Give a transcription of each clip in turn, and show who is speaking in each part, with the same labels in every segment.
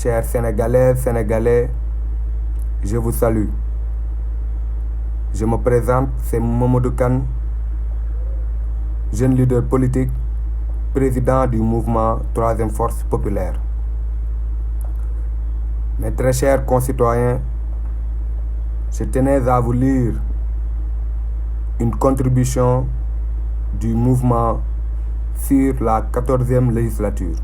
Speaker 1: Chers Sénégalaises, Sénégalais, je vous salue. Je me présente, c'est Mamadou Kane, jeune leader politique, président du mouvement Troisième Force Populaire. Mes très chers concitoyens, je tenais à vous lire une contribution du mouvement sur la 14e législature.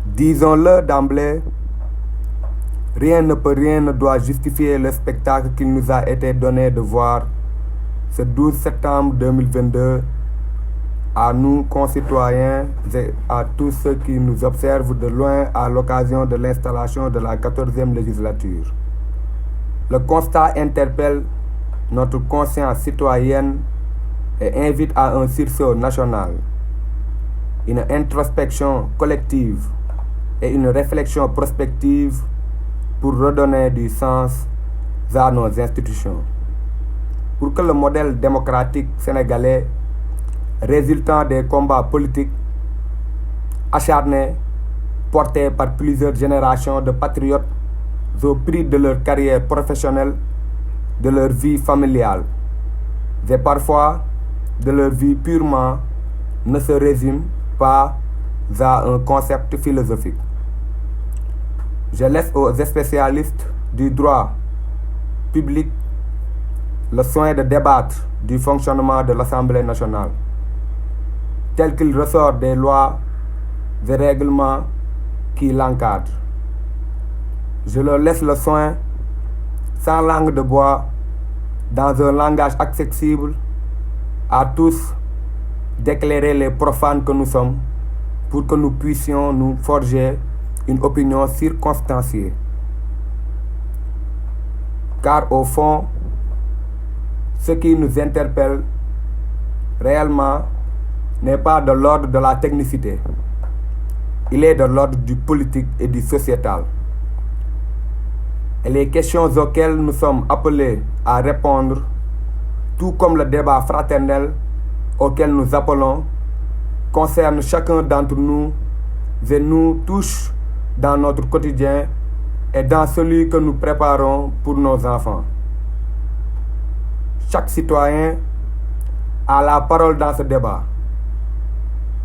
Speaker 1: Disons-le d'emblée, rien ne doit justifier le spectacle qu'il nous a été donné de voir ce 12 septembre 2022 à nous, concitoyens, et à tous ceux qui nous observent de loin à l'occasion de l'installation de la 14e législature. Le constat interpelle notre conscience citoyenne et invite à un sursaut national, une introspection collective et une réflexion prospective pour redonner du sens à nos institutions. Pour que le modèle démocratique sénégalais résultant des combats politiques acharnés portés par plusieurs générations de patriotes au prix de leur carrière professionnelle, de leur vie familiale et parfois de leur vie purement, ne se résume pas à un concept philosophique. Je laisse aux spécialistes du droit public le soin de débattre du fonctionnement de l'Assemblée nationale, tel qu'il ressort des lois et règlements qui l'encadrent. Je leur laisse le soin, sans langue de bois, dans un langage accessible à tous, d'éclairer les profanes que nous sommes pour que nous puissions nous forger une opinion circonstanciée. Car au fond, ce qui nous interpelle réellement n'est pas de l'ordre de la technicité. Il est de l'ordre du politique et du sociétal. Et les questions auxquelles nous sommes appelés à répondre, tout comme le débat fraternel auquel nous appelons, concernent chacun d'entre nous et nous touchent dans notre quotidien et dans celui que nous préparons pour nos enfants. Chaque citoyen a la parole dans ce débat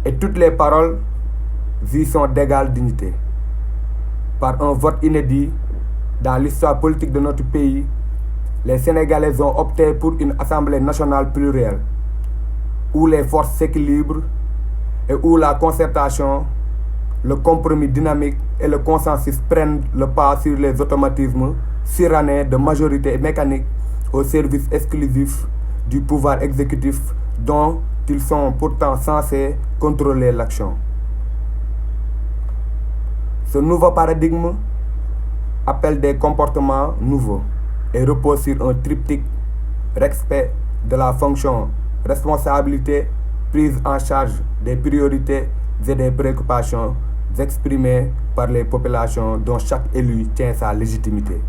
Speaker 1: et toutes les paroles y sont d'égale dignité. Par un vote inédit dans l'histoire politique de notre pays, les Sénégalais ont opté pour une Assemblée nationale plurielle où les forces s'équilibrent et où la concertation, le compromis dynamique et le consensus prennent le pas sur les automatismes surannés de majorité mécanique au service exclusif du pouvoir exécutif dont ils sont pourtant censés contrôler l'action. Ce nouveau paradigme appelle des comportements nouveaux et repose sur un triptyque: respect de la fonction, responsabilité, prise en charge des priorités et des préoccupations exprimées par les populations dont chaque élu tient sa légitimité.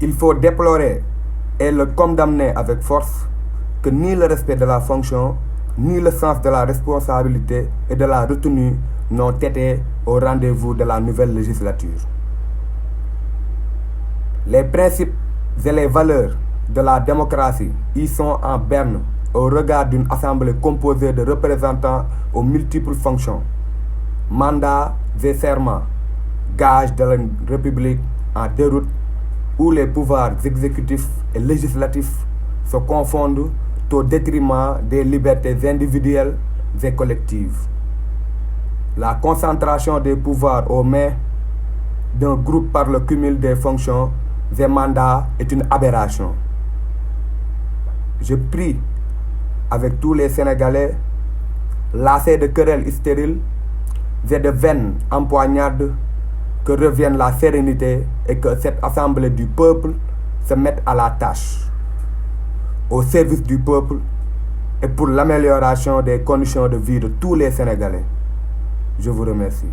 Speaker 1: Il faut déplorer et le condamner avec force que ni le respect de la fonction, ni le sens de la responsabilité et de la retenue n'ont été au rendez-vous de la nouvelle législature. Les principes et les valeurs de la démocratie y sont en berne au regard d'une assemblée composée de représentants aux multiples fonctions, mandats et serments, gages de la République en déroute, où les pouvoirs exécutifs et législatifs se confondent au détriment des libertés individuelles et collectives. La concentration des pouvoirs aux mains d'un groupe par le cumul des fonctions et mandats est une aberration. Je prie avec tous les Sénégalais, lassés de querelles stériles et de vaines empoignades, que revienne la sérénité et que cette assemblée du peuple se mette à la tâche, au service du peuple et pour l'amélioration des conditions de vie de tous les Sénégalais. Je vous remercie.